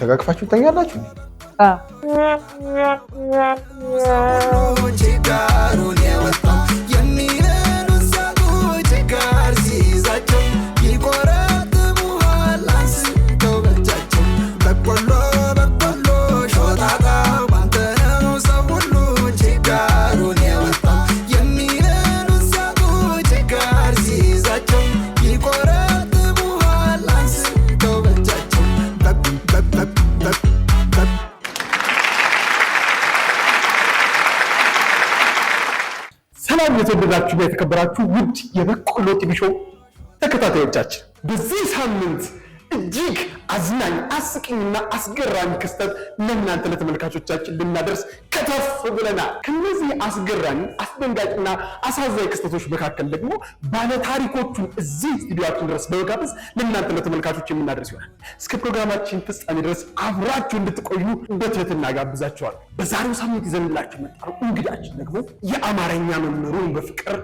ተጋግፋችሁ ተኛላችሁ? የተወደዳችሁ የተከበራችሁ ውድ የበቆሎ ቲቪ ሾው ተከታታዮቻችን በዚህ ሳምንት እጅግ አዝናኝ አስቂኝና አስገራሚ ክስተት ለእናንተ ለተመልካቾቻችን ልናደርስ ከተፍ ብለናል። ከነዚህ አስገራሚ አስደንጋጭና አሳዛኝ ክስተቶች መካከል ደግሞ ባለ ታሪኮቹን እዚህ ስቱዲዮአችን ድረስ በመጋበዝ ለእናንተ ለተመልካቾች የምናደርስ ይሆናል። እስከ ፕሮግራማችን ፍጻሜ ድረስ አብራችሁ እንድትቆዩ በትህትና ጋብዛችኋለሁ። በዛሬው ሳምንት ይዘንላችሁ የመጣነው እንግዳችን ደግሞ የአማርኛ መምህሩን በፍቅር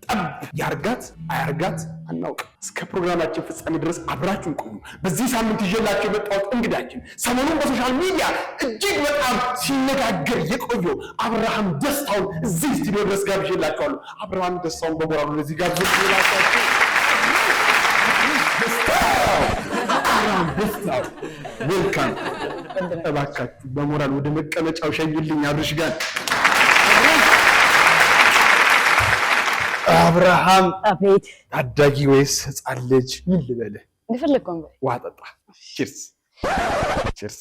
ጠብ ያርጋት አያርጋት አናውቅ። እስከ ፕሮግራማችን ፍጻሜ ድረስ አብራችሁን ቆዩ። በዚህ ሳምንት ይዤላችሁ የመጣሁት እንግዳችን ሰሞኑን በሶሻል ሚዲያ እጅግ በጣም ሲነጋገር የቆየው አብርሃም ደስታውን እዚህ ስቱዲዮ ድረስ ጋብዤላችኋለሁ። አብርሃም ደስታውን በሞራሉ ለዚህ ጋብዤላችኋለሁ። አብርሃም ደስታው ዌልካም። እባካችሁ በሞራል ወደ መቀመጫው ሸኙልኝ። አብርሽ ጋር አብርሃም አቤት። ታዳጊ ወይስ ህፃን ልጅ? ምን ልበልህ? እንደፈለግከው ነው። ውሃ ጠጣ። ቺርስ ቺርስ።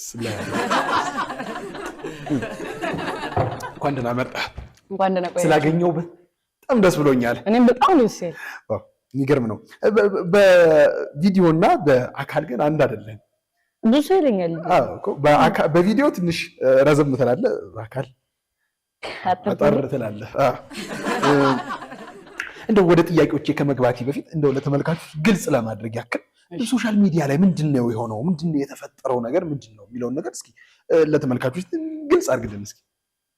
እንኳን ደህና መጣህ። እንኳን ደህና ቆየህ። ስላገኘው በጣም ደስ ብሎኛል። እኔም በጣም ደስ ይላል። የሚገርም ነው። በቪዲዮና በአካል ግን አንድ አይደለም። ብዙ ሰው ይለኛል። በቪዲዮ ትንሽ ረዘም ትላለህ፣ በአካል አጠር ትላለህ። እንደው ወደ ጥያቄዎቼ ከመግባቴ በፊት እንደው ለተመልካቾች ግልጽ ለማድረግ ያክል ሶሻል ሚዲያ ላይ ምንድነው የሆነው፣ ምንድነው የተፈጠረው ነገር ምንድነው የሚለውን ነገር እስኪ ለተመልካቾች ግልጽ አድርግልን እስኪ።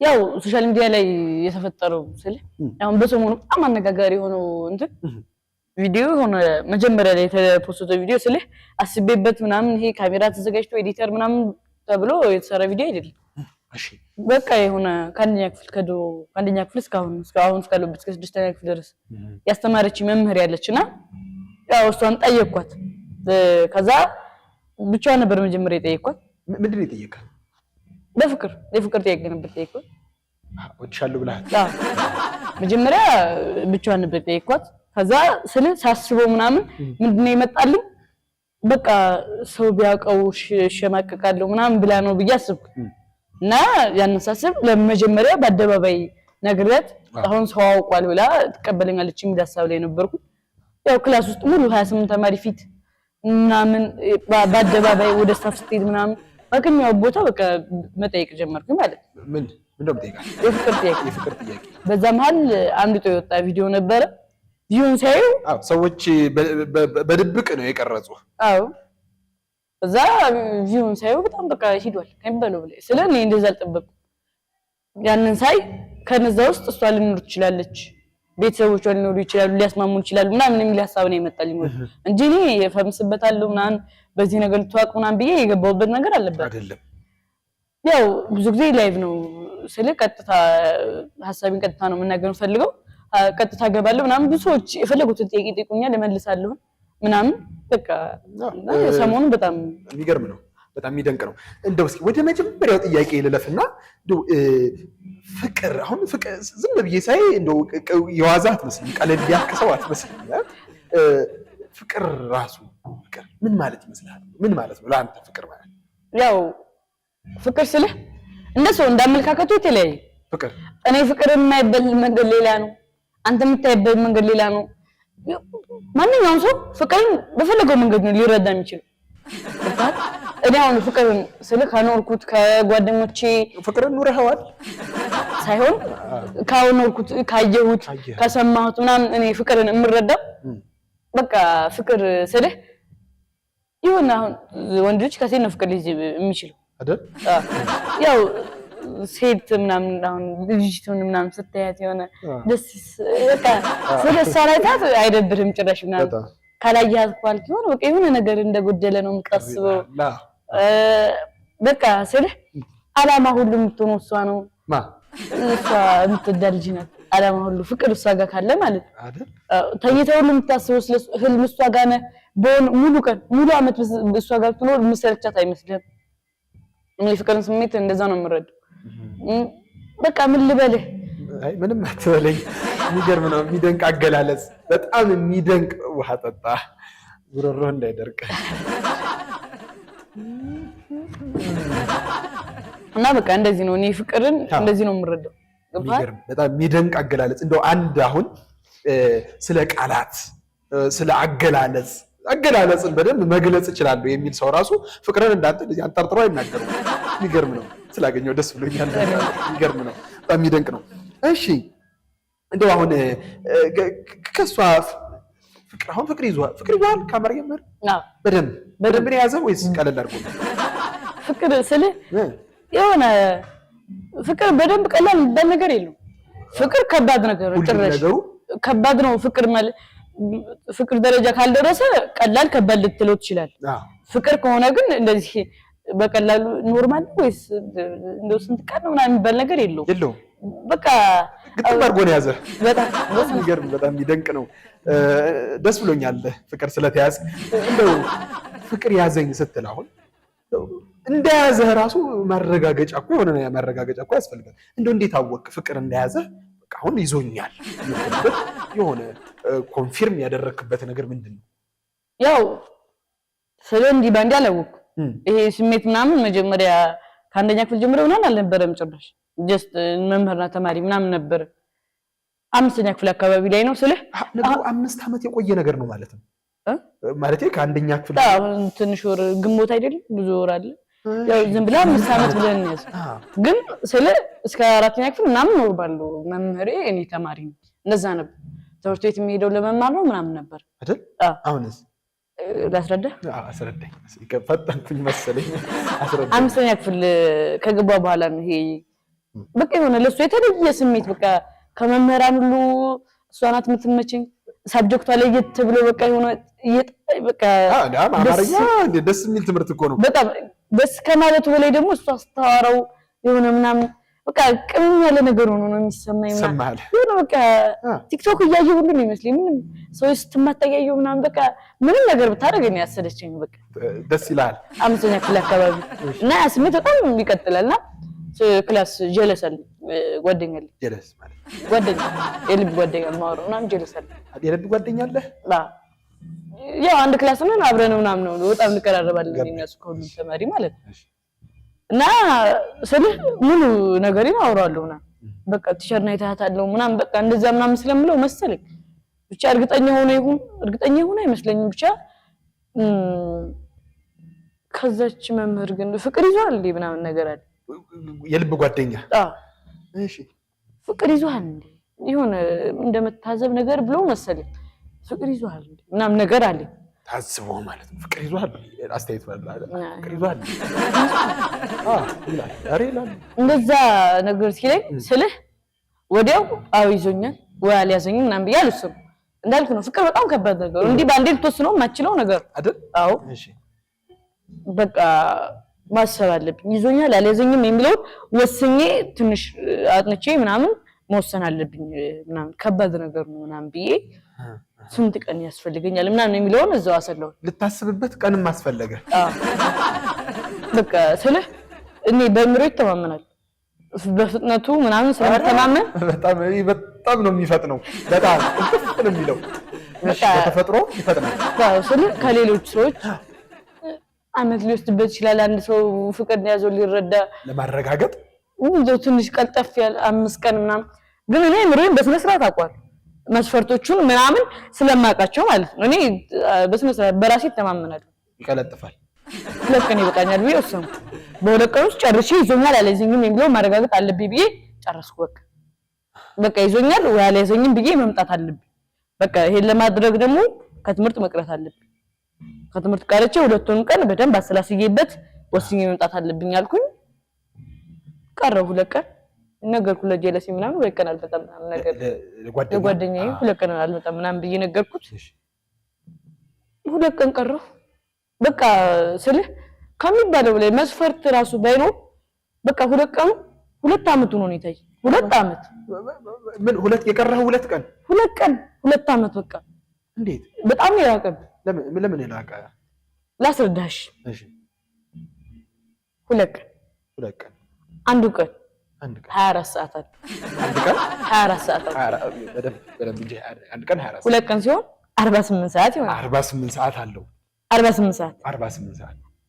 ያው ሶሻል ሚዲያ ላይ የተፈጠረው ስለ አሁን በሰሞኑ በጣም አነጋጋሪ የሆነው እንትን ቪዲዮ ሆነ መጀመሪያ ላይ የተፖስተው ቪዲዮ ስለ አስቤበት ምናምን ይሄ ካሜራ ተዘጋጅቶ ኤዲተር ምናምን ተብሎ የተሰራ ቪዲዮ አይደለም። እሺ በቃ የሆነ ከአንደኛ ክፍል እስካሁን እስካለሁበት እስከ 6ኛ ክፍል ድረስ ያስተማረች መምህር ያለችና ያው እሷን ጠየቅኳት። ከዛ ብቻዋን ነበር መጀመሪያ የጠየቅኳት። ምንድን ነው የጠየቅኳት? የፍቅር ጥያቄ ነበር የጠየቅኳት። ወድሻለሁ ብለሃል? አዎ መጀመሪያ ብቻዋን ነበር የጠየቅኳት። ከዛ ሳስበው ምናምን ምንድነው ይመጣልኝ በቃ ሰው ቢያውቀው ሸማቀቃለሁ ምናምን ብላ ነው ብዬ አስብኩ። እና ያንን ሳስብ ለመጀመሪያ በአደባባይ ነግሬያት አሁን ሰው አውቋል ብላ ተቀበለኛለች የሚል ሐሳብ ላይ ነበርኩ። ያው ክላስ ውስጥ ሙሉ 28 ተማሪ ፊት ምናምን በአደባባይ ወደ ስታፍ ስትሄድ ምናምን በከኛው ቦታ በቃ መጠየቅ ጀመርኩ ማለት ነው። ምን እንደምጠይቃት? የፍቅር ጥያቄ። በዛ መሀል አንድ የወጣ ቪዲዮ ነበረ። ቪዲዮን ሳዩ ሰዎች በድብቅ ነው የቀረጹ። አዎ እዛ ቪዲዮን ሳዩ በጣም በቃ ሂዷል ከሚባለው በላይ ስለኔ እንደዛ አልጠበቅኩም። ያንን ሳይ ከነዛ ውስጥ እሷ ልኖር ትችላለች፣ ቤተሰቦቿ ሊኖሩ ይችላሉ፣ ሊያስማሙን ይችላሉ ምናምን የሚል ሐሳብ ነው የመጣልኝ እንጂ እኔ ፈምስበታለሁ ምናምን በዚህ ነገር ልትዋቅ ምናምን ብዬ የገባሁበት ነገር አይደለም። ያው ብዙ ጊዜ ላይቭ ነው ስለ ቀጥታ ሐሳቤን ቀጥታ ነው መናገር ፈልገው ቀጥታ ገባለሁ ምናምን ብዙ ሰዎች የፈለጉትን ጥያቄ ይጠይቁኛል እመልሳለሁ ምናምን በቃ ሰሞኑን በጣም የሚገርም ነው፣ በጣም የሚደንቅ ነው። እንደው እስኪ ወደ መጀመሪያው ጥያቄ ልለፍና እንደው ፍቅር አሁን ፍቅር ዝም ብዬ ሳይ እንደው የዋዛ አትመስልም፣ ቀለል ያልክ ሰው አትመስልም። ፍቅር ራሱ ፍቅር ምን ማለት ይመስላል? ምን ማለት ነው ለአንተ ፍቅር ማለት? ያው ፍቅር ስልህ እንደሰው እንዳመልካከቱ የተለያየ ፍቅር እኔ ፍቅር የማይበል መንገድ ሌላ ነው፣ አንተ የምታይበት መንገድ ሌላ ነው። ማንኛውም ሰው ፍቅርን በፈለገው መንገድ ነው ሊረዳ የሚችለው። እኔ አሁን ፍቅርን ስለ ከኖርኩት ከጓደኞቼ ፍቅርን ኑረኸዋል ሳይሆን ካኖርኩት ካየሁት ከሰማሁት ምናምን እኔ ፍቅርን የምረዳው በቃ ፍቅር ስለ ይሁን አሁን ወንድ ልጅ ከሴት ነው ፍቅር ልጅ የሚችለው አይደል? ያው ሴት ምናምን አሁን ልጅቱን ምናምን ስታያት የሆነ ደስ በቃ ስለሳላታት አይደብርም ጭራሽ ምናምን ካላያት ኳልክ ይሆን በቃ የሆነ ነገር እንደጎደለ ነው የምታስበው። በቃ ስልህ አላማ ሁሉ የምትሆነው እሷ ነው እሷ የምትወዳት ልጅ ናት አላማ ሁሉ ፍቅር እሷ ጋር ካለ ማለት አይደል ተኝተህ ሁሉ የምታስበው ስለ ህልም እሷ ጋር ነው ሙሉ ቀን ሙሉ አመት እሷ ጋር ትኖር መሰለቻት አይመስልም እኔ ፍቅርን ስሜት እንደዛ ነው የምረዳው በቃ ምን ልበልህ አይ ምንም አትበለኝ የሚገርም ነው የሚደንቅ አገላለጽ በጣም የሚደንቅ ውሃ ጠጣ ጉሮሮ እንዳይደርቅ እና በቃ እንደዚህ ነው እኔ ፍቅርን እንደዚህ ነው የምረዳው በጣም የሚደንቅ አገላለጽ እንደው አንድ አሁን ስለ ቃላት ስለ አገላለጽን በደንብ መግለጽ ይችላል የሚል ሰው ራሱ ፍቅርን እንዳንተ እንደዚህ አንጠርጥሮ አይናገርም የሚገርም ነው ስላገኘው ደስ ብሎኛል የሚገርም ነው በጣም የሚደንቅ ነው እሺ እንደው አሁን ከሷ ፍቅር ይዟል ካመር የምር በደንብ ነው ያዘው ወይስ ቀለል አድርጎ ፍቅር ስለ የሆነ ፍቅር በደንብ ቀላል የሚባል ነገር የለም ፍቅር ከባድ ነገር ነው ጭራሽ ከባድ ነው ፍቅር ማለት ፍቅር ደረጃ ካልደረሰ ቀላል ከባድ ልትለው ይችላል ፍቅር ከሆነ ግን እንደዚህ በቀላሉ ኖርማል ወይስ እንደው ስንት ቀን ነው ምናምን የሚባል ነገር የለውም በቃ ግጥም አድርጎ ነው ያዘ በጣም ይገርም በጣም ይደንቅ ነው ደስ ብሎኛል ፍቅር ስለተያዘ እንደው ፍቅር ያዘኝ ስትል አሁን እንደያዘ ራሱ ማረጋገጫ እኮ የሆነ ማረጋገጫ እኮ ያስፈልጋል እንደው እንዴት አወቅ ፍቅር እንደያዘ በቃ አሁን ይዞኛል የሆነ ኮንፊርም ያደረክበት ነገር ምንድነው ያው ስለዚህ ባንዲ አላወቅ ይሄ ስሜት ምናምን መጀመሪያ ከአንደኛ ክፍል ጀምሮ ምናምን አልነበረም ጭራሽ ጀስት መምህርና ተማሪ ምናምን ነበር አምስተኛ ክፍል አካባቢ ላይ ነው ስለ ነገሩ 5 አመት የቆየ ነገር ነው ማለት ነው ማለት ከአንደኛ ክፍል ትንሽ ወር ግንቦት አይደለም ብዙ ወር አለ ያው ዝም ብላ 5 አመት ብለን ያዝ ግን ስለ እስከ 4ኛ ክፍል ምናምን ኖርማል መምህሬ እኔ ተማሪ ነኝ እንደዛ ነበር ትምህርት ቤት የሚሄደው ለመማር ነው ምናምን ነበር አይደል አሁንስ ላስረዳ አስረዳኝ ፈጠንኩኝ መሰለኝ አስረዳኝ አምስተኛ ክፍል ከገባ በኋላ ነው ይሄ በቃ የሆነ ለሱ የተለየ ስሜት በቃ ከመምህራን ሁሉ እሷ ናት የምትመቸኝ ሳብጀክቷ ላይ ተብሎ በቃ የሆነ በቃ አማርኛ ደስ የሚል ትምህርት እኮ ነው በጣም ደስ ከማለቱ በላይ ደግሞ እሷ አስተዋራው የሆነ ምናምን በቃ ቅም ያለ ነገር ሆኖ ነው የሚሰማኝ ማለት የሆነ በቃ ቲክቶክ እያየሁ ሁሉ ነው ይመስለኝ ምንም ሰው ስትማታያየው ምናምን በቃ ምንም ነገር ብታደርገኝ ያሰደችኝ በቃ ደስ ይላል አምስተኛ ክፍል አካባቢ እና ያ ስሜት በጣም ይቀጥላልና ክላስ ጀለሰል ጓደኛል ጀለስ ማለት ጓደኛ የልብ ጓደኛ ማወራው ምናምን ጀለሰል የልብ ጓደኛ አለ ያው አንድ ክላስ ነን አብረን ምናምን ነው በጣም እንቀራረባለን እኛስ ከሁሉም ተማሪ ማለት ነው እና ስለህ ሙሉ ነገሬን አወራለሁና በቃ ቲቸር ነው የታታለው ምናምን በቃ እንደዛ ምናምን ስለምለው መሰለኝ ብቻ እርግጠኛ ሆነ አይመስለኝም ብቻ ከዛች መምህር ግን ፍቅር ይዟል እንዴ ምናምን ነገር አለ የልብ ጓደኛ እሺ ፍቅር ይዟል እንዴ ይሁን እንደመታዘብ ነገር ብሎ መሰለኝ ፍቅር ይዟል እንዴ ምናምን ነገር አለ ታዝቦ ማለት ነው ፍቅር ይዟል አስተያየት ማለት ፍቅር ይዟል ይላል እንደዛ ነገር ሲለኝ ስልህ ወዲያው ይዞኛል ወይ አልያዘኝም ምናምን ብዬ አልወሰንኩም እንዳልኩ ነው ፍቅር በጣም ከባድ ነገር እንዴ ባንዴ ልትወስነው ማችለው ነገር አይደል አዎ እሺ በቃ ማሰብ አለብኝ ይዞኛል አልያዘኝም የሚለው ወስኜ ትንሽ አጥንቼ ምናምን መወሰን አለብኝ ምናምን ከባድ ነገር ነው ምናምን ብዬ ስንት ቀን ያስፈልገኛል ምናምን የሚለውን እዛው አሰለው ልታስብበት ቀንም አስፈልገ በቃ ስልህ እኔ በእምሮ ይተማመናል በፍጥነቱ ምናምን ስለተማመን በጣም ነው የሚፈጥነው በጣም ጥፍጥ ነው የሚለው በተፈጥሮ ይፈጥናል ስልህ ከሌሎች ሰዎች አመት ሊወስድበት ይችላል አንድ ሰው ፍቅር ያዘው ሊረዳ ለማረጋገጥ ትንሽ ቀልጠፍ ያለ 5 ቀን ምናምን ግን እኔ ምሮኝ በስነ ስርዓት አቋል መስፈርቶቹን ምናምን ስለማቃቸው ማለት ነው እኔ በስነ ስርዓት በራሴ ተማመናለሁ ይቀለጥፋል ለከኔ በቃኛል ብዬ ወሰንኩ በሁለት ቀን ውስጥ ጨርሼ ይዞኛል አልያዘኝም የሚለው ማረጋገጥ አለብኝ ብዬ ጨረስኩ በቃ ይዞኛል ወይ አልያዘኝም ብዬ መምጣት አለብኝ በቃ ይሄን ለማድረግ ደግሞ ከትምህርት መቅረት አለብኝ ከትምህርት ቀርቼ ሁለቱን ቀን በደንብ አሰላስዬበት ወስኜ መምጣት አለብኝ አልኩኝ ቀረው ሁለት ቀን ነገርኩ ለጀለሲ ምናምን ወይ ቀን አልመጣም ምናምን ነገር ለጓደኛዬ ሁለት ቀን አልመጣም ምናምን ብዬ ነገርኩት ሁለት ቀን ቀረው በቃ ስልህ ከሚባለው ላይ መስፈርት ራሱ ባይኖር በቃ 2 ዓመት ሆኖ ነው ይታይ 2 ዓመት ምን ሁለት የቀረው 2 ቀን 2 ዓመት በቃ እንዴት በጣም ይራቀብ ለምን ይላቀ ላስረዳሽ እሺ 2 ቀን አንዱ ቀን 24 ሰዓት አለ አንድ ቀን 24 ሰዓት አለ በደንብ እንጂ አንድ ቀን 24 2 ቀን ሲሆን 48 ሰዓት ይሆናል 48 ሰዓት አለው 48 ሰዓት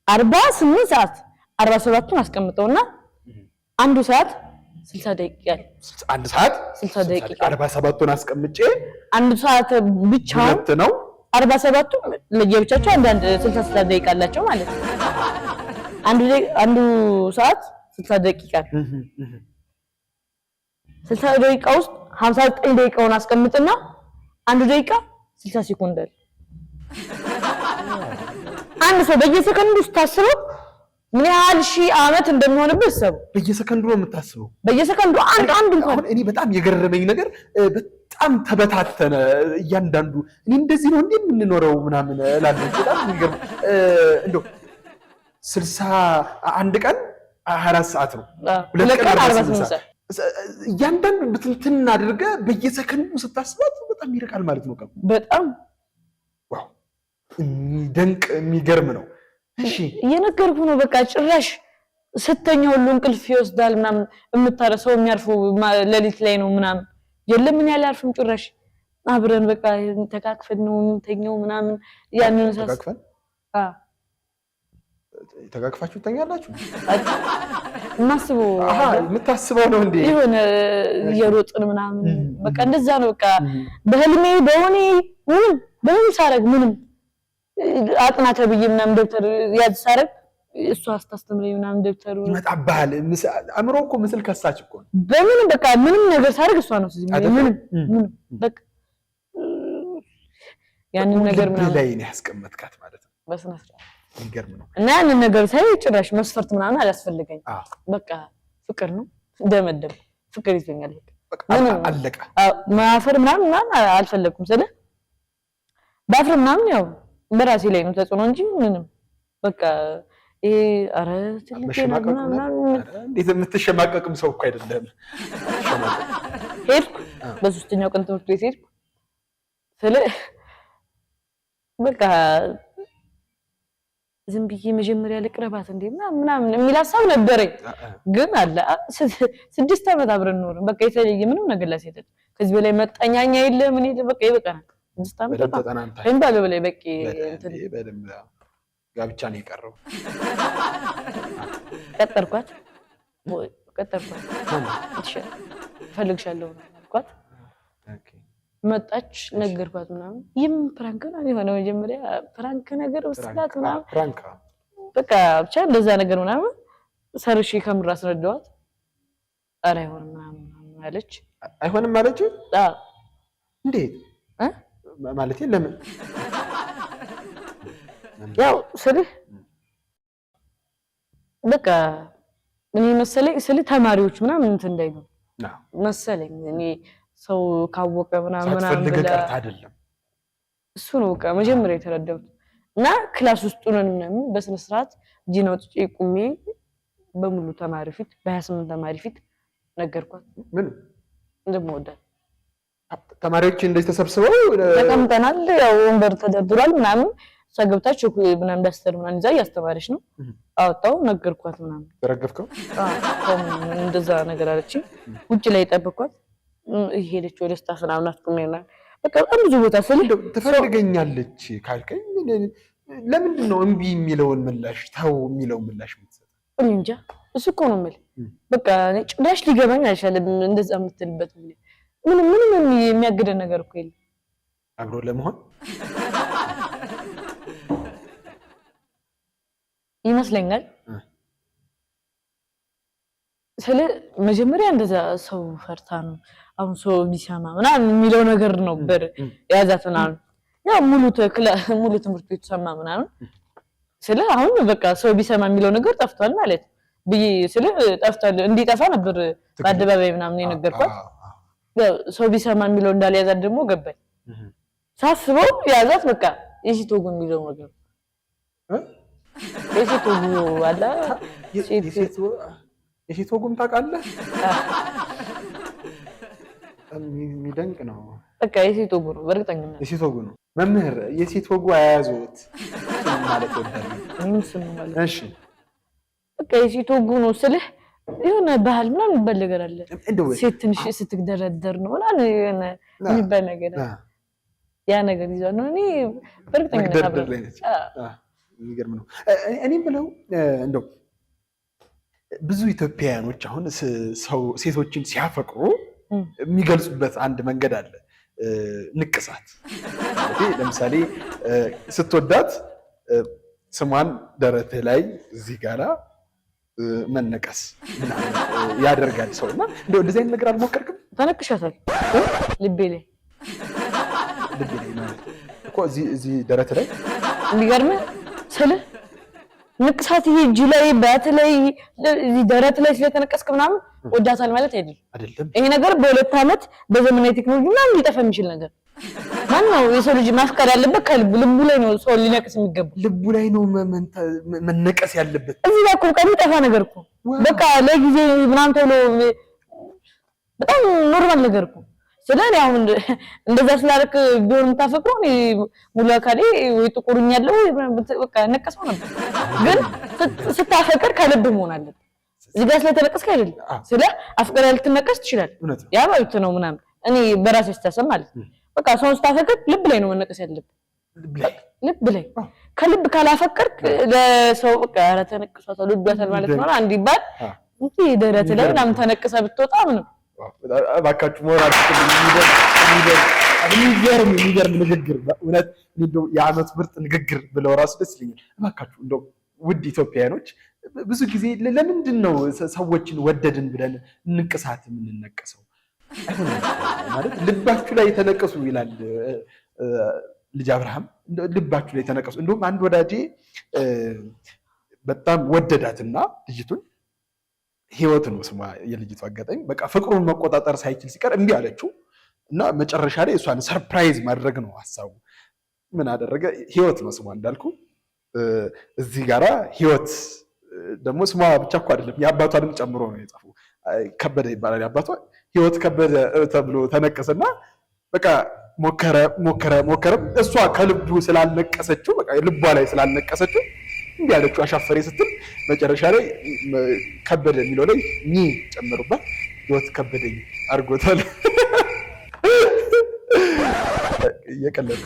48 ሰዓት 47ቱን አስቀምጠውና አንዱ ሰዓት 60 ደቂቃ አንድ ሰዓት 60 ደቂቃ 47ቱን አስቀምጬ አንዱ ሰዓት ብቻውን ነው 47ቱ ለየብቻቸው አንድ 60 ደቂቃ አላቸው ማለት ነው አንዱ ሰዓት 60 ደቂቃ 60 ደቂቃ ውስጥ 59 ደቂቃውን አስቀምጥና አንዱ ደቂቃ 60 ሴኮንድ አለ አንድ ሰው በየሰከንዱ ውስጥ ታስበው ምን ያህል ሺህ ዓመት እንደሚሆንበት ሰው በየሰከንዱ ነው የምታስበው በየሰከንዱ አንድ እንኳን እኔ በጣም የገረመኝ ነገር በጣም ተበታተነ እያንዳንዱ እኔ እንደዚህ ነው እንደምንኖረው ምናምን እላለሁ በጣም ይገርም እንደው 61 ቀን 24 ሰዓት ነው 2 ቀን 48 ሰዓት እያንዳንዱ ብትንትን አድርገ በየሰከንዱ ስታስባት በጣም ይርቃል ማለት ነው በጣም ዋው ደንቅ የሚገርም ነው እሺ እየነገርኩ ነው በቃ ጭራሽ ስተኛ ሁሉ እንቅልፍ ይወስዳል ምናምን የምታረሰው የሚያርፈው ለሊት ላይ ነው ምናምን የለም ምን ያላርፍም ጭራሽ አብረን በቃ ተካክፈን ነው እንተኛው ምናምን ያንን ተካክፈን ተካክፋችሁ ተኛላችሁ እናስበው የምታስበው ነው እንዴ ይሁን የሮጥን ምናምን በቃ እንደዛ ነው በቃ በህልሜ በሆነ ምንም ሳረግ ምንም አጥና ተብዬ ምናምን ደብተር ያዝ ሳረግ እሷ አስተስተምረኝ ምናምን ደብተሩ ይመጣባል አምሮ እኮ ምስል ከሳች እኮ በምንም በቃ ምንም ነገር ሳረግ እሷ ነው ምንም በቃ ያንን ነገር ምናምን ላይ ነው ያስቀመጥካት ማለት ነው በስነ ስርዓት ይገርም ነው እና ያንን ነገር ሳይ ጭራሽ መስፈርት ምናምን አላስፈልገኝ በቃ ፍቅር ነው ደመደም ፍቅር ይዘኛል በቃ አለቀ ማፈር ምናምን አልፈለኩም ስለ ባፍር ምናምን ያው በራሴ ላይ ነው ተጽዕኖ እንጂ ምንም በቃ አረ ትልቅ ነገር እንዴት የምትሸማቀቅም ሰው እኮ አይደለም ሄድኩ በሶስተኛው ቀን ትምህርት ቤት ሄድኩ ስለ በቃ ዝም ብዬ መጀመሪያ ልቅረባት እንዴ ምናምን የሚል ሐሳብ ነበረኝ ግን አለ 6 ዓመት አብረን ኖርን በቃ የተለየ ምንም ነገር ላስይደል ከዚህ በላይ መጣኛኛ የለ ምን ይል በቃ ይበቃናል 6 ዓመት እንባለ በላይ በቃ እንትን በደም ጋብቻ ነው የቀረው ቀጠርኳት ፈልግሻለሁ አልኳት መጣች ነገርኳት ምናምን ይም ፕራንክ ነው የሆነው መጀመሪያ ፕራንክ ነገር ወስላት ምናምን ፕራንክ በቃ ብቻ እንደዛ ነገር ምናምን ሰርሺ ከምራ አስረዳዋት ኧረ አይሆንም ምናምን አለች አይሆንም አለች እንዴት ማለት ለምን ያው ስልህ በቃ ምን መሰለኝ ስልህ ተማሪዎች ምናምን እንትን እንዳይሉ መሰለኝ እኔ ሰው ካወቀ ምናምን ብለ አይደለም እሱ ነው በቃ መጀመሪያ የተረዳሁት እና ክላስ ውስጥ ሆነን ምናምን በስነ ስርዓት ጂናው ጥጪ ቁሜ በሙሉ ተማሪ ፊት በ28 ተማሪ ፊት ነገርኳት ምን እንደምወዳት ተማሪዎች እንደዚህ ተሰብስበው ተቀምጠናል ያው ወንበር ተደርድሯል ምናምን ሰገብታች ምናምን ዳስተር ምናምን ይዛ ያስተማረች ነው አወጣው ነገርኳት ምናምን ተረገፍከው እንደዛ ነገር አለች ውጭ ላይ ጠበቅኳት ሄደች ወደ ስታፍ ምናምን አስቆመና በቃ በጣም ብዙ ቦታ ስለዚህ ትፈልገኛለች ካልከኝ ለምንድን ነው እምቢ የሚለውን ምላሽ ታው የሚለውን ምላሽ የምትሰጠው እንጃ እሱ እኮ ነው ማለት በቃ ጭራሽ ሊገባኝ አይሻልም እንደዛ የምትልበት ምንም የሚያግደን ነገር እኮ የለም አብሮ ለመሆን ይመስለኛል ስለ መጀመሪያ እንደዛ ሰው ፈርታ ነው አሁን ሰው ቢሰማ ምናምን የሚለው ነገር ነው በር ያዛትና ያ ሙሉ ትምህርት ቤት ሰማ ምናምን ስለ አሁን በቃ ሰው ቢሰማ የሚለው ነገር ጠፍቷል ማለት ብዬ ስለ ጠፍቷል እንዲጠፋ ነበር በአደባባይ ምናምን የነገርኳት ሰው ቢሰማ የሚለው እንዳለ ያዛት ደግሞ ገባኝ ሳስበው ያዛት በቃ የሲቶ ጎን የሚለው ነገር የሴት ወጉ አለ የሴት ወጉም ታውቃለህ? የሚደንቅ ነው። በቃ የሴት ወጉ ነው በእርግጠኝነት የሴት ወጉ ነው። መምህር የሴት ወጉ አያያዙት ማለት ወዳለሁ። ምን ስሙ ማለት? እሺ በቃ የሴት ወጉ ነው ስልህ የሆነ ባህል ምናምን የሚባል ነገር አለ። ሴት ትንሽ ስትግደረደር ነው ምናምን የሆነ የሚባል ነገር አለ። ያ ነገር ይዟል ነው። እኔ በእርግጠኝነት የሚገርም ነው። እኔ ብለው እንደው ብዙ ኢትዮጵያውያኖች አሁን ሴቶችን ሲያፈቅሩ የሚገልጹበት አንድ መንገድ አለ። ንቅሳት። ለምሳሌ ስትወዳት ስሟን ደረትህ ላይ እዚህ ጋራ መነቀስ ምናምን ያደርጋል ሰውና እንደው እንደዚህ አይነት ነገር አልሞከርክም? ተነቅሻታል ልቤ ላይ ማለት እኮ እዚህ ደረት ላይ የሚገርምህ ስልህ ንቅሳት ይሄ እጅ ላይ ባት ላይ እዚህ ደረት ላይ ስለተነቀስክ ምናምን ወዳታል ማለት አይደለም። ይሄ ነገር በ2 ዓመት በዘመናዊ ቴክኖሎጂ ምናምን ሊጠፋ የሚችል ነገር ማን ነው? የሰው ልጅ ማፍቀር ያለበት ከልቡ ልቡ ላይ ነው። ሰው ሊነቅስ የሚገባው ልቡ ላይ ነው መነቀስ ያለበት። እዚህ ጋር እኮ የሚጠፋ ነገር እኮ በቃ ለጊዜ ምናምን ተብሎ በጣም ኖርማል ነገር እኮ ስለዚህ አሁን እንደዛ ስላልክ ቢሆን የምታፈቅረው እኔ ሙሉ አካሌ ወይ ጥቁርኛለሁ በቃ ነቀሰው ነበር። ግን ስታፈቅር ከልብ መሆን አለበት። እዚህ ጋር ስለተነቀስክ አይደለም። ስለ አፍቅር ልትነቀስ ትችላለህ። ያ ማለት ነው ምናምን እኔ በራሴ ስታሰብ ማለት በቃ ሰው ስታፈቅር ልብ ላይ ነው መነቀስ ያለበት። ልብ ላይ ከልብ ካላፈቀርክ ለሰው በቃ ኧረ ተነቅሷታል ወዷታል ማለት ነው አንድ ይባል እንዴ ደረት ላይ ምናምን ተነቅሰ ብትወጣ ምንም እባካችሁ ሞራል የሚገርም ንግግር እውነት እንደው የዓመት ምርጥ ንግግር ብለው ራሱ ደስ ይለኛል። እባካችሁ እንደው ውድ ኢትዮጵያውያኖች ብዙ ጊዜ ለምንድን ነው ሰዎችን ወደድን ብለን ንቅሳት የምንነቀሰው? ማለት ልባችሁ ላይ ተነቀሱ ይላል ልጅ አብርሃም። ልባችሁ ላይ ተነቀሱ። እንደውም አንድ ወዳጄ በጣም ወደዳትና ልጅቱን ህይወት ነው ስሟ የልጅቱ አጋጣሚ በቃ ፍቅሩን መቆጣጠር ሳይችል ሲቀር እምቢ አለችው እና መጨረሻ ላይ እሷን ሰርፕራይዝ ማድረግ ነው ሐሳቡ። ምን አደረገ? ህይወት ነው ስሟ እንዳልኩ እዚህ ጋራ ህይወት ደግሞ ስሟ ብቻ እኮ አይደለም የአባቷንም ጨምሮ ነው የጻፈው። ከበደ ይባላል የአባቷ። ህይወት ከበደ ተብሎ ተነቀሰና በቃ ሞከረ እሷ ከልቡ ስላልነቀሰችው በቃ ልቧ ላይ ስላልነቀሰችው እንዲህ ያለችው አሻፈሬ ስትል መጨረሻ ላይ ከበደ የሚለው ላይ ኒ ጨምሩበት ህይወት ከበደኝ አድርጎታል። እየቀለድኩ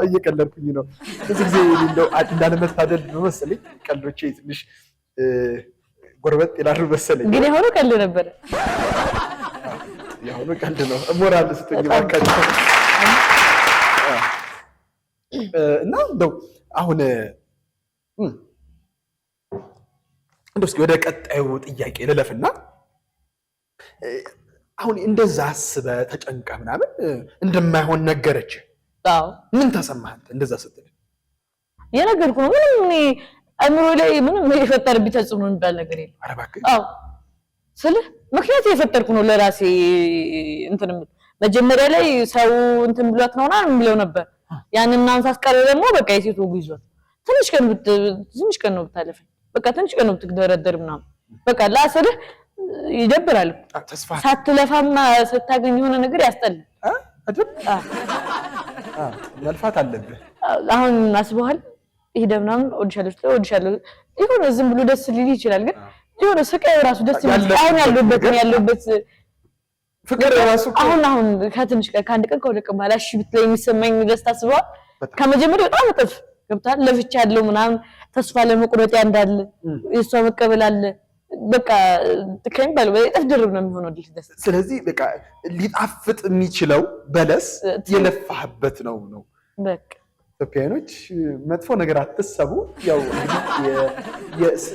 እየቀለድኩኝ ነው። ብዙ ጊዜ እንዳለመታደል ነው መሰለኝ ቀልዶቼ ትንሽ ጎርበጥ ይላሉ መሰለኝ። ግን የሆነው ቀልድ ነበር። የሆነው ቀልድ ነው። ሞራል ስጡኝ እባካችሁ። እና እንደው አሁን እንደው እስኪ ወደ ቀጣዩ ጥያቄ ልለፍና አሁን እንደዛ አስበህ ተጨንቀህ ምናምን እንደማይሆን ነገረች። አዎ ምን ተሰማህ እንደዛ ስትል? የነገርኩህ ነው። ምንም እኔ አእምሮ ላይ ምንም የፈጠረብኝ ተጽዕኖ የሚባል ነገር የለም። ኧረ እባክህ። አዎ ስልህ ምክንያት የፈጠርኩ ነው ለራሴ እንትን መጀመሪያ ላይ ሰው እንትን ብሏት ነውና የሚለው ነበር። ያንን ምናምን ሳስቀር ደግሞ በቃ የሴት ወጉ ይዟት ትንሽ ቀን ነው ብታለፈኝ በቃ ትንሽ ቀን ነው ብትደረደር ምናምን በቃ ላስልህ ይደብራል። ሳትለፋማ ስታገኝ የሆነ ነገር ያስጠላል አይደል? መልፋት አለብህ። አሁን አስበዋል ሄደ ምናምን ወድሻለሁ ይሁን ዝም ብሎ ደስ ሊል ይችላል። ግን የሆነ ስቃይ ራሱ ደስ ይላል። አሁን ያለበት ፍቅር ራሱ አሁን ከትንሽ ከአንድ ቀን ከሁለት ቀን በኋላ እሺ ብትለኝ የሚሰማኝ ደስታ አስበዋል። ከመጀመሪያው በጣም እጥፍ ገብቷል። ለፍቻለሁ ምናምን ተስፋ ለመቁረጥ እንዳለ የሷ መቀበል አለ በቃ ከሚባለው በጣም ድርብ ነው የሚሆነው ደስ። ስለዚህ በቃ ሊጣፍጥ የሚችለው በለስ የለፋህበት ነው። በቃ ኢትዮጵያኖች መጥፎ ነገር አትሰቡ። ያው እንግዲህ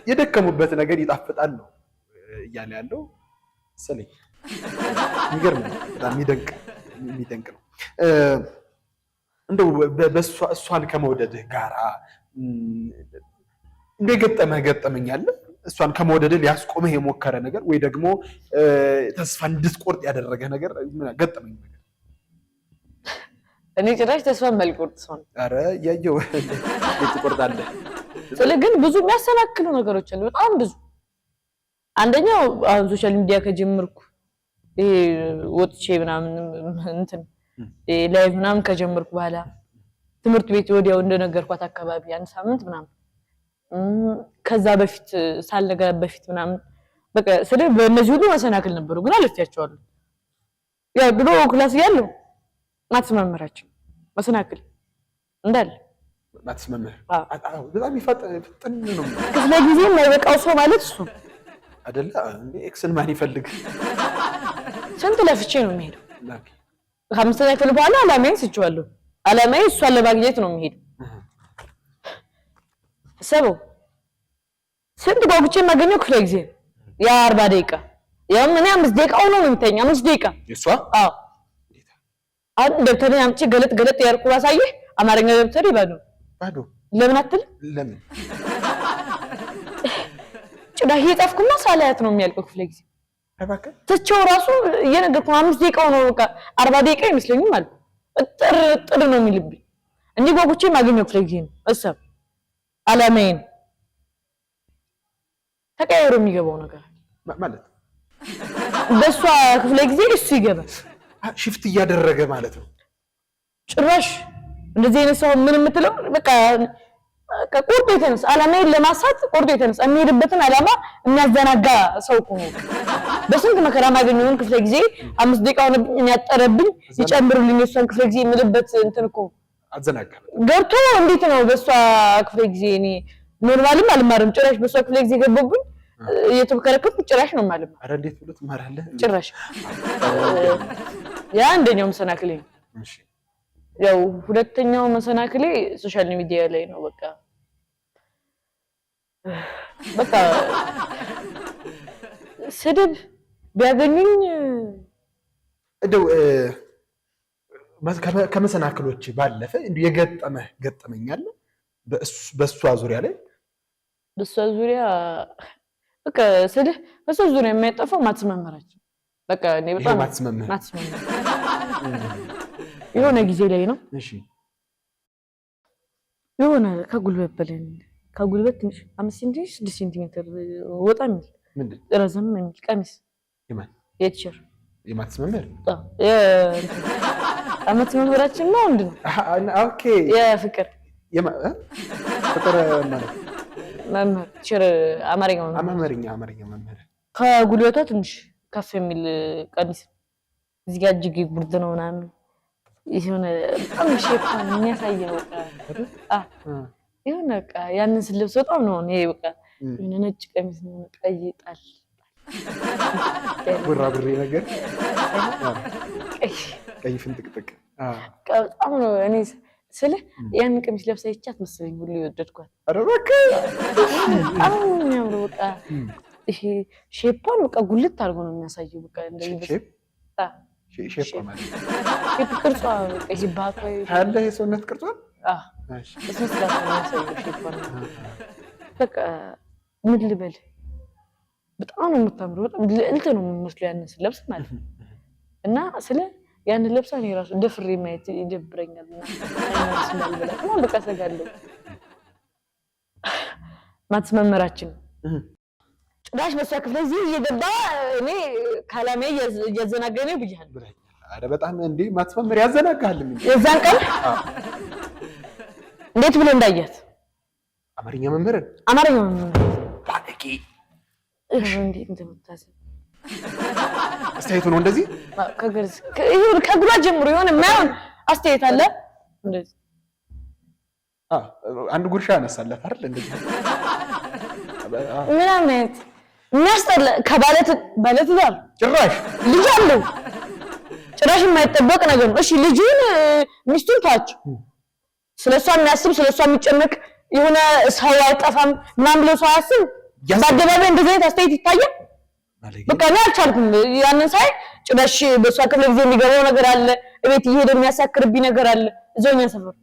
የደከሙበት ነገር ይጣፍጣል ነው እያለ ያለው ስለኝ የሚገርም ነው። በጣም የሚደንቅ ነው። እንደው እሷን ከመውደድህ ጋራ ገጠመኝ አለ? እሷን ከመውደድህ ሊያስቆምህ የሞከረ ነገር ወይ ደግሞ ተስፋ እንድትቆርጥ ያደረገ ነገር ገጠመኝ ነገር? እኔ ጭራሽ ተስፋ መልቆርጥ ሰው ነኝ። ኧረ ያየው ትቆርጣለህ። ስለ ግን ብዙ የሚያሰናክሉ ነገሮች አሉ፣ በጣም ብዙ። አንደኛው አሁን ሶሻል ሚዲያ ከጀመርኩ ይሄ ወጥቼ ምናምን እንትን ላይቭ ምናምን ከጀመርኩ በኋላ ትምህርት ቤት ወዲያው እንደነገርኳት አካባቢ አንድ ሳምንት ምናምን ከዛ በፊት ሳልነገር በፊት ምናምን በቃ ስለ በእነዚህ ሁሉ መሰናክል ነበሩ፣ ግን አለፍያቸዋለሁ። ያ ድሮ ክላስ ያለው ማትስ መምህራችን መሰናክል እንዳለ ማትስ መምህር በጣም ይፈጥን ነው። ክፍለ ጊዜ የማይበቃው ሰው ማለት እሱ አይደለ እንዴ? ኤክስን ማን ይፈልግ? ስንት ለፍቼ ነው የሚሄደው። ከአምስተኛ ክፍል በኋላ አላማዬን ስቼዋለሁ። አላማዬ እሷን ለማግኘት ነው የሚሄደው። ሰበው ስንት ጓጉቼ የማገኘው ክፍለ ጊዜ ያ 40 ደቂቃ ያው ምን 5 ደቂቃ ሆኖ ነው የምተኛ። 5 ደቂቃ እሷ አዎ አንድ ደብተሬን አምጪ ገለጥ ያርኩ ባሳየህ አማርኛ ደብተሬ ባዶ ለምን አትል? ለምን ጭራሽ እየጻፍኩና ሳላያት ነው የሚያልቀው ክፍለ ጊዜ። ትቼው ራሱ እየነገርኩህ 5 ደቂቃ ሆኖ በቃ 40 ደቂቃ ይመስለኛል ማለት ጥር ነው የሚልብኝ። እንዲህ ጓጉቼ የማገኘው ክፍለ ጊዜ ነው። እሰብ አላማዬን ተቀያይሮ የሚገባው ነገር ማለት በሷ ክፍለ ጊዜ እሱ ይገባል። ሽፍት እያደረገ ማለት ነው። ጭራሽ እንደዚህ አይነት ሰው ምን የምትለው በቃ ከቁርጥ የተነሳ አላማዬን ለማሳት ቁርጥ የተነሳ የሚሄድበትን አላማ የሚያዘናጋ ሰው እኮ ነው። በስንት መከራ ማገኘውን ክፍለ ጊዜ 5 ደቂቃ ሆነብኝ ያጠረብኝ ይጨምሩልኝ እሷን ክፍለ ጊዜ የምልበት እንትን እኮ አዘናጋ ገብቶ እንዴት ነው በሷ ክፍለ ጊዜ እኔ ኖርማልም አልማርም። ጭራሽ በሷ ክፍለ ጊዜ ገባብኝ እየተከረከርኩ ጭራሽ ነው ማለት ነው። ኧረ እንዴት ብሎ ትማራለህ? ጭራሽ ያ አንደኛው መሰናክሌ ነው። እሺ ያው ሁለተኛው መሰናክሌ ሶሻል ሚዲያ ላይ ነው። በቃ ስድብ ቢያገኙኝ እንደው ከመሰናክሎች ባለፈ እንዴ ገጠመኝ አለ በሷ ዙሪያ ላይ? በሷ ዙሪያ በቃ ስድብ በሷ ዙሪያ የሚያጠፋው ማትስ መምህራችን በቃ እኔ በጣም ማትስ መምህር የሆነ ጊዜ ላይ ነው። እሺ የሆነ ከጉልበት ትንሽ 5 ሴንቲሜትር 6 ሴንቲሜትር ወጣ የሚል ምንድን ረዘም የሚል ቀሚስ የማን የቲቸር የማትስ መምህር አመት መምህራችን ነው እንዴ? ኦኬ የፍቅር ፍቅር ማለት መምህር ቲቸር አማርኛ መምህር ከጉልበቷ ትንሽ ከፍ የሚል ቀሚስ እዚህ ጋር እጅግ ጉርድ ነው ምናምን ይሄን በጣም ሼፓን የሚያሳየው ይሄን በቃ ያንን ስለብስ በጣም ነው ይሄ በቃ የሆነ ነጭ ቀሚስ ነው ቀይ ጣል ወራብሬ ነገር ቀይ ፍንጥቅጥቅ በጣም ነው እኔ ስለ ያንን ቀሚስ ለብሳ ይቻት መሰለኝ ሁሉ ይወደድኳት። ኧረ በቃ ነው በቃ ይሄ ሼፓን በቃ ጉልት አድርጎ ነው የሚያሳየው በቃ እንደዚህ ሼፕ ማለት ሼፕ ቅርጿ በቃ ይባቷ ያለ የሰውነት ቅርጿ እሺ እሱስ ነው ሼፓን በቃ ምን ልበል በጣም ነው የምታምረው። በጣም ልዕልት ነው የምመስለው ያንን ስለብስ ማለት ነው። እና ስለ ያንን ለብሳ እኔ ራሱ ደፍሬ ማየት ይደብረኛልና ስላልበላት ነው በቃ ሰጋለሁ። ማትስ መምህራችን ጭራሽ በሷ ክፍለ ጊዜ እየገባ እኔ ካላማዬ እያዘናጋኝ ብያለሁ። ኧረ በጣም እንዴ ማትስ መምህር ያዘናጋል። የዛን ቀን እንዴት ብሎ እንዳያት አማርኛ መምህር ባለቂ እንዴት እንደምታዘብ አስተያየቱ ነው እንደዚህ ከግራ ጀምሮ የሆነ የማይሆን አስተያየት አለ እንደዚህ አንድ ጉርሻ አነሳላት አይደል እንደዚህ ምን አይነት የሚያስጠላ ከባለት ጋር ጭራሽ ልጅ አለው ጭራሽ የማይጠበቅ ነገር ነው። እሺ ልጅን ሚስቱን ታች ስለሷ የሚያስብ ስለሷ የሚጨነቅ የሆነ ሰው አይጠፋም ምናምን ብሎ ሰው አያስብ በአደባባይ እንደዚህ አይነት አስተያየት ይታያል። በቃ ነው አልቻልኩም። ያንን ሳይ ጭራሽ በሷ ክፍለ ጊዜ የሚገባው ነገር አለ እቤት እየሄደ የሚያሳክርብኝ ነገር አለ እዛኛ ሰፈር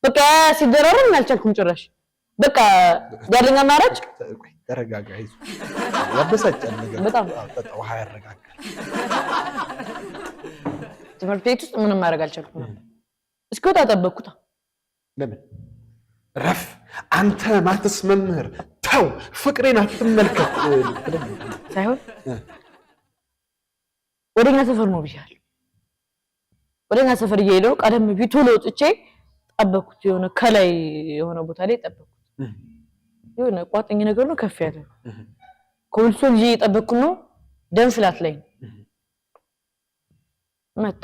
በቃ ሲደራረም አልቻልኩም ጭራሽ በቃ ያለኛ አማራጭ ተረጋጋ ይዙ ያበሳጫል ነገር በጣም ውሃ ያረጋጋል። ትምህርት ቤት ውስጥ ምንም ማድረግ አልቻልኩም። እስኪወጣ ጠበቅኩት። ለምን ረፍ አንተ ማትስ መምህር ተው ፍቅሬን አትመልከት ሳይሆን ወደኛ ሰፈር ነው ብያለሁ። ወደኛ ሰፈር እየሄደው ቀደም ቢቱ ለውጥቼ ጠበቅኩት። የሆነ ከላይ የሆነ ቦታ ላይ ጠበቅኩት። የሆነ ቋጥኝ ነገር ነው ከፍ ያለ ኮልሶን ይዤ ጠበቅኩ ነው። ደም ፍላት ላይ መጣ።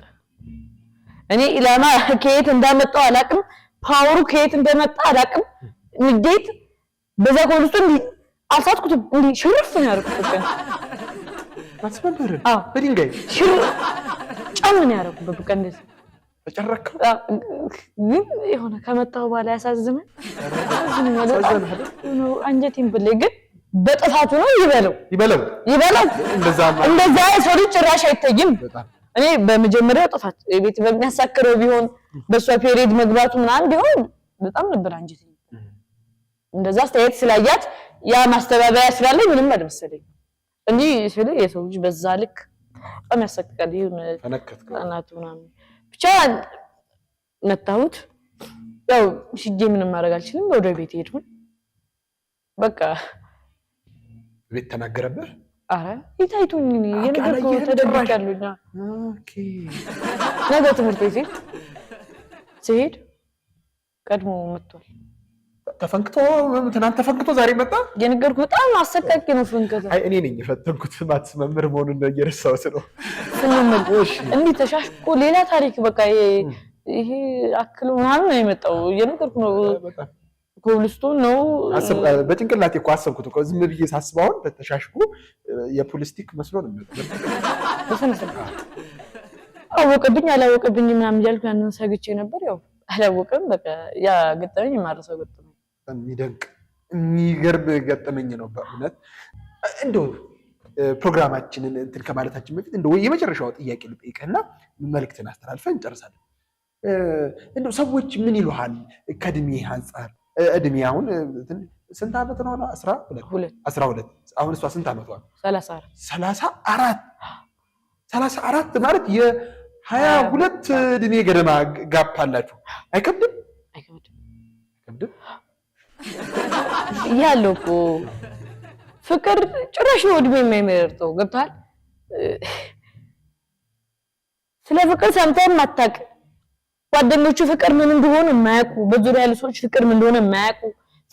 እኔ ኢላማ ከየት እንዳመጣው አላቅም። ፓወሩ ከየት እንደመጣ አላቅም። ንዴት በዛ ኮልሶን አልሳትኩትም። እንዴ ሽርፍ ነው ያደረኩት። ማስመበር በድንጋይ ሽር ጫም ነው ያደረኩት። በቃ እንደዚህ ተጨረከው የሆነ ከመጣው በኋላ ያሳዝናል። አንጀቴን ብለኝ ግን በጥፋቱ ነው ይበለው እንደዛ ሰው ልጅ ጭራሽ አይተይም። እኔ በመጀመሪያው ጥፋት ቤት በሚያሳክረው ቢሆን በሷ ፔሪድ መግባቱ ምናምን ቢሆን በጣም ነበር አንጀቴ። እንደዛ አስተያየት ስላያት ያ ማስተባበያ ስላለኝ ምንም አልመሰለኝ እንጂ ስለ የሰው ልጅ በዛ ልክ በጣም ያሰቃል። ይሁን እናቱ ምናምን ብቻ መታሁት። ያው ሽጄ ምንም ማድረግ አልችልም። ወደ ቤት ሄድኩኝ። በቃ ቤት ተናገረብህ? አረ ይታይቱኝ የነገርኩህ ተደብቄያለሁና ኦኬ። ነገ ትምህርት ቤት ሲሄድ ቀድሞ መጥቷል። ተፈንክቶ ትናንት ተፈንክቶ ዛሬ መጣ። የነገርኩህ በጣም አሰቃቂ ነው ፍንከታ። አይ እኔ ነኝ የፈተንኩት። ማትስ መምህር መሆኑን ነው እየረሳሁት ነው። ስለምንሽ እንዴ ተሻሽቆ ሌላ ታሪክ በቃ ይሄ አክሉ ምናምን ነው የመጣው። የነገርኩህ ነው ኮብልስቶን ነው በጭንቅላቴ እኮ አሰብኩት እኮ ዝም ብዬ ሳስበው አሁን በተሻሽቆ የፖሊስቲክ መስሎ ነው የሚመጣው። አወቀብኝ አላወቀብኝ ምናምን እያልኩ ያንን ሰግቼ ነበር። ያው አላወቀም። በቃ ያ ገጠመኝ የማረሰው ገጠመኝ የሚደንቅ የሚገርም ገጠመኝ ነው በእውነት። እንደው ፕሮግራማችንን እንትን ከማለታችን በፊት እንደው የመጨረሻው ጥያቄ ልጠይቅህና መልዕክትን አስተላልፈን እንጨርሳለን። እንደው ሰዎች ምን ይሉሃል ከእድሜ አንጻር? እድሜ አሁን ስንት ዓመት ነው? 12 አሁን እሷ ስንት ዓመቷ? 34 ማለት የ22 እድሜ ገደማ ጋፕ አላችሁ። አይከብድም? ያለው እኮ ፍቅር ጭራሽ ነው እድሜ የማይመርጠው። ገብቷል? ስለ ፍቅር ሰምተህም አታውቅ። ጓደኞቹ ፍቅር ምን እንደሆነ የማያውቁ፣ በዙሪያ ያሉ ሰዎች ፍቅር ምን እንደሆነ የማያውቁ፣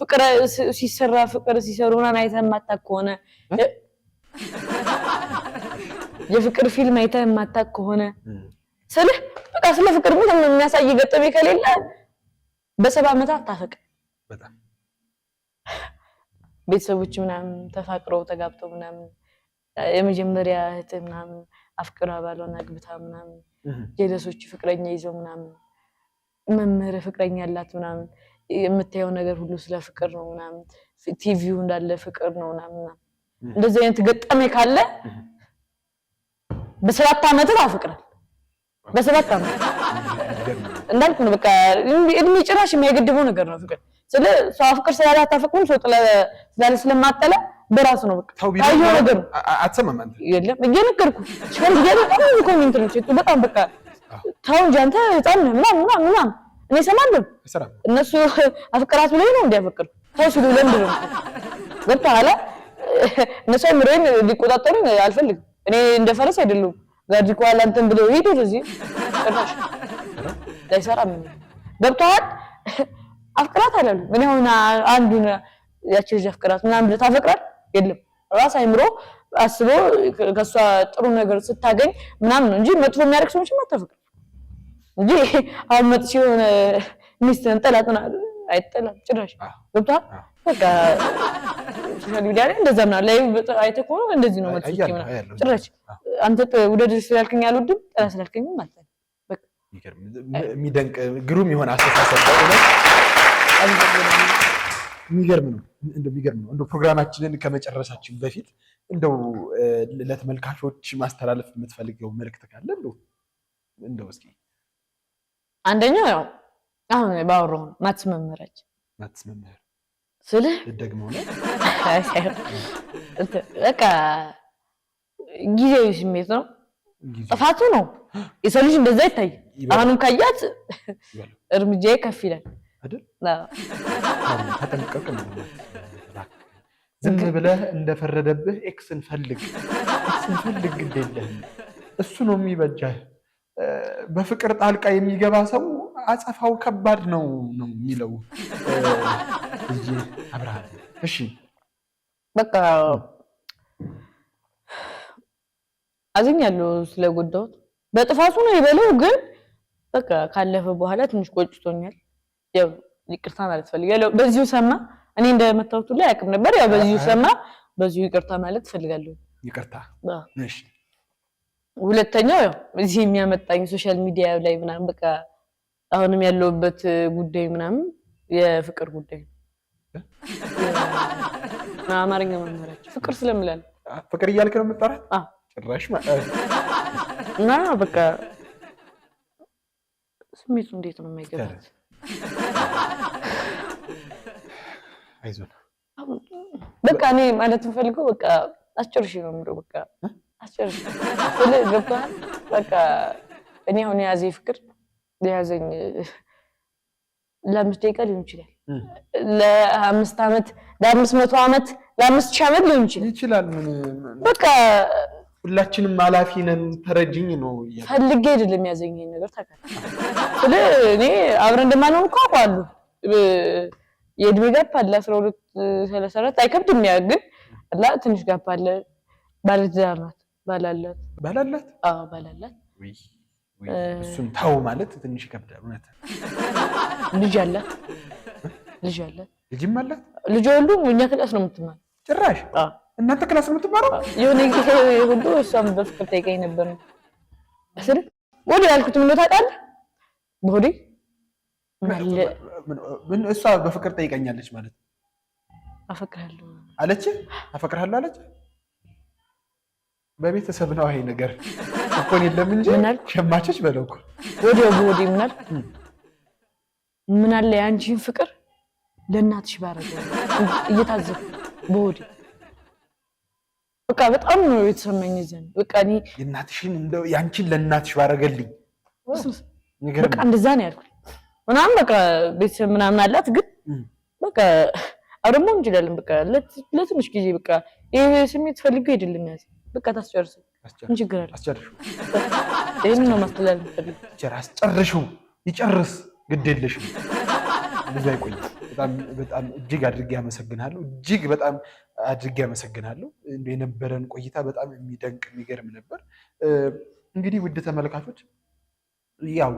ፍቅር ሲሰራ ፍቅር ሲሰሩና አይተህ የማታውቅ ከሆነ የፍቅር ፊልም አይተህ የማታውቅ ከሆነ በቃ ስለ ፍቅር ምንም የሚያሳይ ገጠመኝ ከሌለ በ70 ዓመት አታፈቅር። በጣም ቤተሰቦች ምናምን ተፋቅረው ተጋብተው ምናምን የመጀመሪያ እህት ምናምን አፍቅራ ባሏን አግብታ ምናምን ጀለሶች ፍቅረኛ ይዘው ምናምን መምህር ፍቅረኛ ያላት ምናምን የምታየው ነገር ሁሉ ስለ ፍቅር ነው ምናምን ቲቪው እንዳለ ፍቅር ነው ምናምን እንደዚህ አይነት ገጠመኝ ካለ በ7 ዓመት ታፈቅራለህ። በ7 ዓመት እንዳልኩ ነው። በቃ እድሜ ጭራሽ የሚያገድበው ነገር ነው ፍቅር። ስለ ሰው አፍቅር ስላለ አታፈቅሩም፣ ሰው ስላለ ስለማጠለ በራሱ ነው። በቃ ታዩ ነገር አትሰማም አንተ የለም እየነገርኩህ ሽፈር በጣም ኮሜንት ነው እሱ በጣም በቃ ታው እንጂ አንተ ህፃን ነህ ምናምን እኔ እሰማለሁ። እነሱ አፍቅራት ብለኝ ነው እንዲያፈቅር ታው ሲሉ ለምንድን ነው በቃላ እነሱ ምሬን ሊቆጣጠሩኝ አልፈልግም። እኔ እንደፈረስ አይደለም ጋዲ ኳላ እንትን ብለው ሄዱ እዚህ ተናሽ ዳይሰራ ምን ገብቷል። አፍቅራት አላሉ ምን ሆነ አንዱን ያቺ ልጅ አፍቅራት ምናምን ብለህ ታፈቅራለህ? የለም ራስ አይምሮ አስቦ ከሷ ጥሩ ነገር ስታገኝ ምናምን እንጂ መጥፎ የሚያደርግ ሰዎች ማታፈቅር እንጂ አሁን መጥቼ የሆነ ሚስትን ጠላትና አይጠላም ጭራሽ ገብቷል። በቃ ሶሻል ሚዲያ ላይ እንደዛ ምናምን ላይ አይተህ ከሆነ እንደዚህ ነው መጥቼ ምናምን ጭራሽ አንተ ውደድ ስላልከኝ አልወድም ጠላ ስላልከኝ ማለት ነው። በቃ የሚደንቅ ግሩም የሆነ አስተሳሰብ ነው። የሚገርም ነው። እንደው ፕሮግራማችንን ከመጨረሳችን በፊት እንደው ለተመልካቾች ማስተላለፍ የምትፈልገው መልዕክት ካለ እንደው እስኪ። አንደኛው ያው አሁን ባወራው ማትስ መምህር ስልህ ደግሞ ነው በቃ ጊዜያዊ ስሜት ነው። ጥፋቱ ነው የሰው ልጅ እንደዛ ይታይ አሁንም ካያት እርምጃዬ ከፍ ይላል አይደል ተጠንቀቅ ነው ዝም ብለህ እንደፈረደብህ ኤክስን ፈልግ ግዴለህ እሱ ነው የሚበጃህ በፍቅር ጣልቃ የሚገባ ሰው አጸፋው ከባድ ነው የሚለው እጂ አብርሃም እሺ በቃ አዝኛለሁ ስለጎዳሁት በጥፋቱ ነው ይበለው ግን በቃ ካለፈ በኋላ ትንሽ ቆጭቶኛል ያው ይቅርታ ማለት ፈልጋለሁ በዚሁ ሰማ እኔ እንደመታወቱ ላይ አቅም ነበር ያው በዚሁ ሰማ በዚሁ ይቅርታ ማለት ፈልጋለሁ ይቅርታ እሺ ሁለተኛው ያው እዚህ የሚያመጣኝ ሶሻል ሚዲያ ላይ ምናምን በቃ አሁንም ያለውበት ጉዳይ ምናምን የፍቅር ጉዳይ አማርኛ መምህራችን ፍቅር ስለምላል ፍቅር እያልክ ነው የምትጠራት ጭራሽ ማለት እና በቃ ስሜቱ እንዴት ነው የማይገባት አይዞህ በቃ እኔ ማለት የምፈልገው በቃ አስጨርሽ ነው የምለው በቃ አስጨርሽ ስለገባህ በቃ እኔ አሁን ያዘኝ ፍቅር ያዘኝ ለአምስት ደቂቃ ሊሆን ይችላል ለአምስት ዓመት ለ500 ዓመት ለ5000 ዓመት ሊሆን ይችላል በቃ ሁላችንም አላፊ ነን ተረጅኝ ነው ፈልጌ አይደለም ያዘኝ ነገር ታውቃለህ እኔ አብረን እንደማንሆን እኮ አውቃለሁ የእድሜ ጋፕ አለ 12 34 አይከብድም ያ ግን አላ ትንሽ ጋፕ አለ ባለትዳር ናት ባላላት አዎ ባላላት ወይ እሱን ታው ማለት ትንሽ ይከብዳል እውነት ልጅ አላት ልጅም አላት ልጅ ሁሉ እኛ ክላስ ነው የምትማረው ጭራሽ እናንተ ክላስ ነው የምትማረው የሆነ ጊዜ ሁሉ እሷም በፍቅር ጠይቀኝ ነበር አስር ወዲ ያልኩት ምን ታውቃለህ ወዲ ምን እሷ በፍቅር ጠይቀኛለች ማለት አፈቅራለሁ አለች በቤተሰብ ነው አይ ነገር እኮ የለም እንጂ ሸማቾች በለው እኮ ወዲ ምን አለ ያንቺን ፍቅር ለእናትሽ ባረገው እየታዘብኩ በወዲ በቃ በጣም ነው የተሰማኝ ዘን በቃ እኔ የእናትሽን እንደው ያንቺን ለእናትሽ ባረገልኝ በቃ እንደዛ ነው ያልኩት ምናምን በቃ ቤተሰብ ምናምን አላት ግን በቃ አረሞ እንችላለን በቃ ለትንሽ ጊዜ በቃ ይሄ ስሜት ፈልገው አይደለም ያዝ በቃ ታስጨርሰው እንጂ ግራ አስጨርሽው ይሄን ነው ማስተላለፍ ፈልገው አስጨርሽው ይጨርስ ግድ የለሽም እንደዛ ይቆይ በጣም እጅግ አድርጌ አመሰግናለሁ እንደ የነበረን ቆይታ በጣም የሚደንቅ የሚገርም ነበር እንግዲህ ውድ ተመልካቾች ያው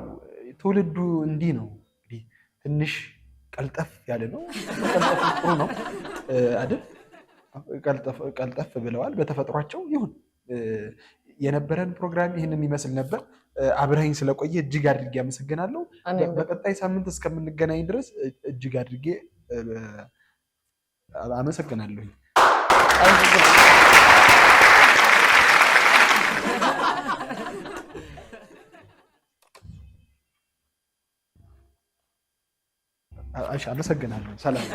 ትውልዱ እንዲህ ነው እንግዲህ ትንሽ ቀልጠፍ ያለ ነው ቀልጠፍ ጥሩ ነው አይደል ቀልጠፍ ብለዋል በተፈጥሯቸው ይሁን የነበረን ፕሮግራም ይሄንን ይመስል ነበር አብረኸኝ ስለቆየ እጅግ አድርጌ አመሰግናለሁ በቀጣይ ሳምንት እስከምንገናኝ ድረስ እጅግ አድርጌ አመሰግናለሁ አመሰግናለሁ ሰላም